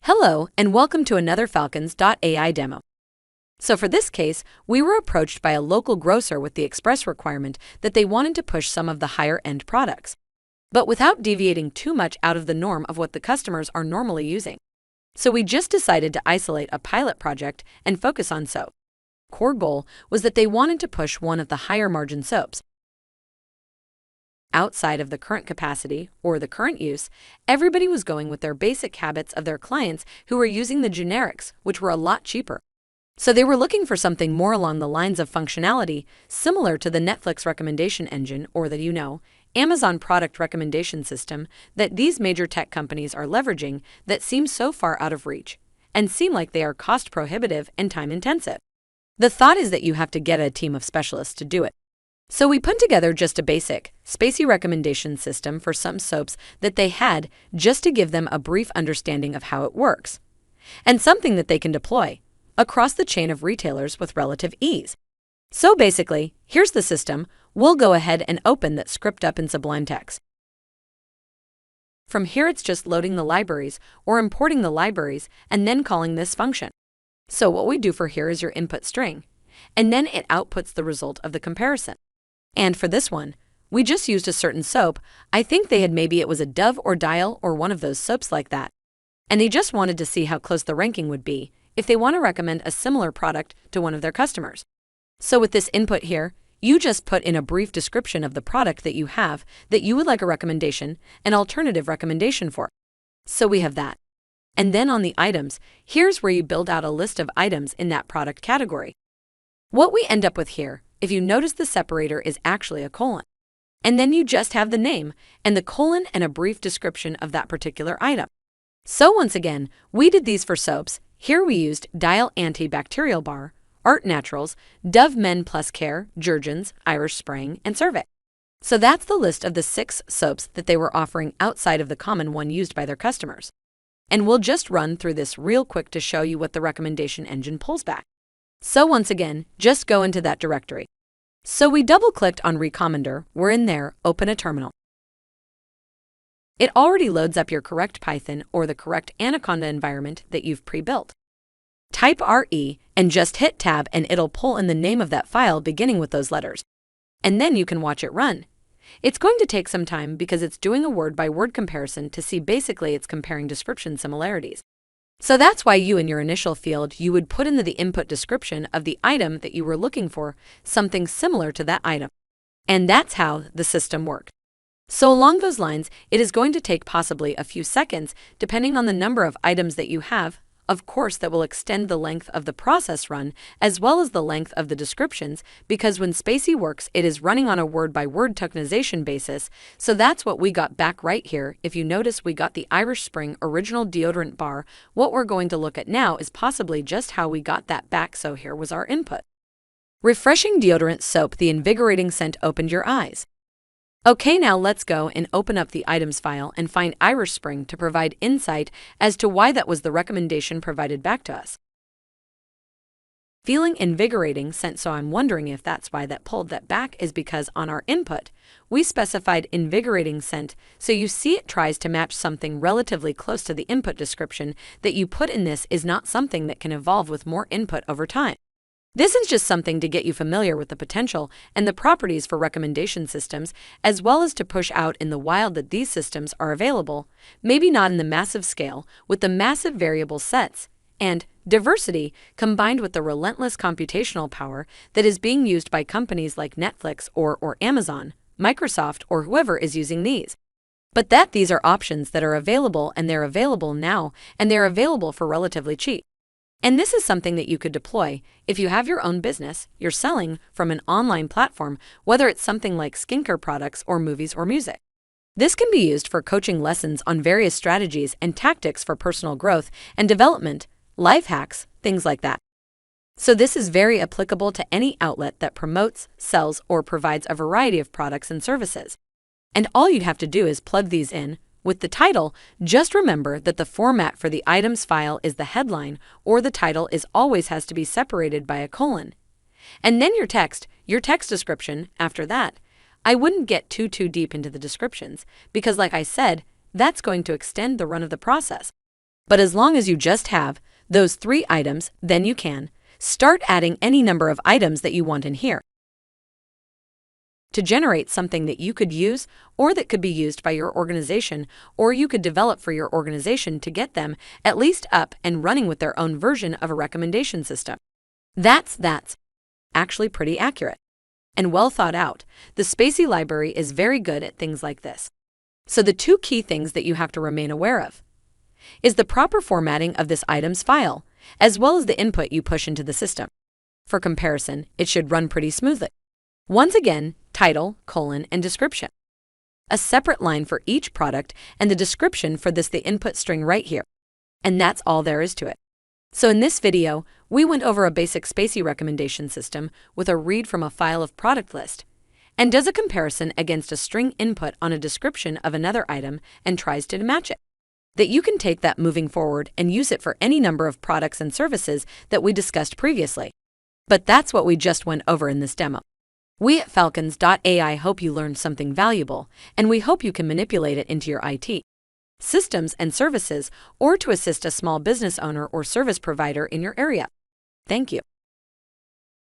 Hello, and welcome to another FALCONS.AI demo. So for this case, we were approached by a local grocer with the express requirement that they wanted to push some of the higher-end products, but without deviating too much out of the norm of what the customers are normally using. So we just decided to isolate a pilot project and focus on soap. Core goal was that they wanted to push one of the higher-margin soaps. Outside of the current capacity or the current use, everybody was going with their basic habits of their clients who were using the generics, which were a lot cheaper. So they were looking for something more along the lines of functionality, similar to the Netflix recommendation engine or the Amazon product recommendation system that these major tech companies are leveraging that seem so far out of reach and seem like they are cost prohibitive and time intensive. The thought is that you have to get a team of specialists to do it. So we put together just a basic Spacy recommendation system for some soaps that they had just to give them a brief understanding of how it works, and something that they can deploy across the chain of retailers with relative ease. So basically, here's the system. We'll go ahead and open that script up in Sublime Text. From here, it's just loading the libraries or importing the libraries and then calling this function. So what we do for here is your input string, and then it outputs the result of the comparison. And for this one, we just used a certain soap. I think maybe it was a Dove or Dial or one of those soaps like that. And they just wanted to see how close the ranking would be if they want to recommend a similar product to one of their customers. So with this input here, you just put in a brief description of the product that you have that you would like a recommendation, an alternative recommendation for. So we have that. And then on the items, here's where you build out a list of items in that product category. What we end up with here, if you notice, the separator is actually a colon. And then you just have the name and the colon and a brief description of that particular item. So once again, we did these for soaps. Here we used Dial Antibacterial Bar, Art Naturals, Dove Men Plus Care, Jergens, Irish Spring, and Survey. So that's the list of the 6 soaps that they were offering outside of the common one used by their customers. And we'll just run through this real quick to show you what the recommendation engine pulls back. So once again, just go into that directory. So we double-clicked on Recommender, we're in there, open a terminal. It already loads up your correct Python or the correct Anaconda environment that you've pre-built. Type RE and just hit Tab and it'll pull in the name of that file beginning with those letters. And then you can watch it run. It's going to take some time because it's doing a word-by-word comparison to see basically it's comparing description similarities. So that's why in your initial field, you would put into the input description of the item that you were looking for, something similar to that item. And that's how the system works. So along those lines, it is going to take possibly a few seconds, depending on the number of items that you have. Of course, that will extend the length of the process run as well as the length of the descriptions, because when Spacy works, it is running on a word-by-word tokenization basis. So that's what we got back right here. If you notice, we got the Irish Spring Original Deodorant Bar. What we're going to look at now is possibly just how we got that back. So here was our input. Refreshing deodorant soap, the invigorating scent opened your eyes. Okay, now let's go and open up the items file and find Irish Spring to provide insight as to why that was the recommendation provided back to us. Feeling invigorating scent, so I'm wondering if that's why that pulled that back is because on our input, we specified invigorating scent, so you see it tries to match something relatively close to the input description that you put in. This is not something that can evolve with more input over time. This is just something to get you familiar with the potential and the properties for recommendation systems, as well as to push out in the wild that these systems are available, maybe not in the massive scale, with the massive variable sets and diversity combined with the relentless computational power that is being used by companies like Netflix or Amazon, Microsoft, or whoever is using these. But these are options that are available, and they're available now, and they're available for relatively cheap. And this is something that you could deploy if you have your own business, you're selling from an online platform, whether it's something like skincare products or movies or music. This can be used for coaching lessons on various strategies and tactics for personal growth and development, life hacks, things like that. So this is very applicable to any outlet that promotes, sells, or provides a variety of products and services. And all you'd have to do is plug these in. With the title, just remember that the format for the items file is the headline, or the title always has to be separated by a colon. And then your text description after that. I wouldn't get too deep into the descriptions because, like I said, that's going to extend the run of the process. But as long as you just have those 3 items, then you can start adding any number of items that you want in here to generate something that you could use or that could be used by your organization, or you could develop for your organization to get them at least up and running with their own version of a recommendation system. That's actually pretty accurate and well thought out. The Spacy library is very good at things like this. So the 2 key things that you have to remain aware of is the proper formatting of this item's file, as well as the input you push into the system. For comparison, it should run pretty smoothly. Once again, title, colon, and description. A separate line for each product, and the description for the input string right here. And that's all there is to it. So in this video, we went over a basic Spacy recommendation system with a read from a file of product list, and does a comparison against a string input on a description of another item and tries to match it. That you can take that moving forward and use it for any number of products and services that we discussed previously. But that's what we just went over in this demo. We at FALCONS.AI hope you learned something valuable, and we hope you can manipulate it into your IT systems and services, or to assist a small business owner or service provider in your area. Thank you.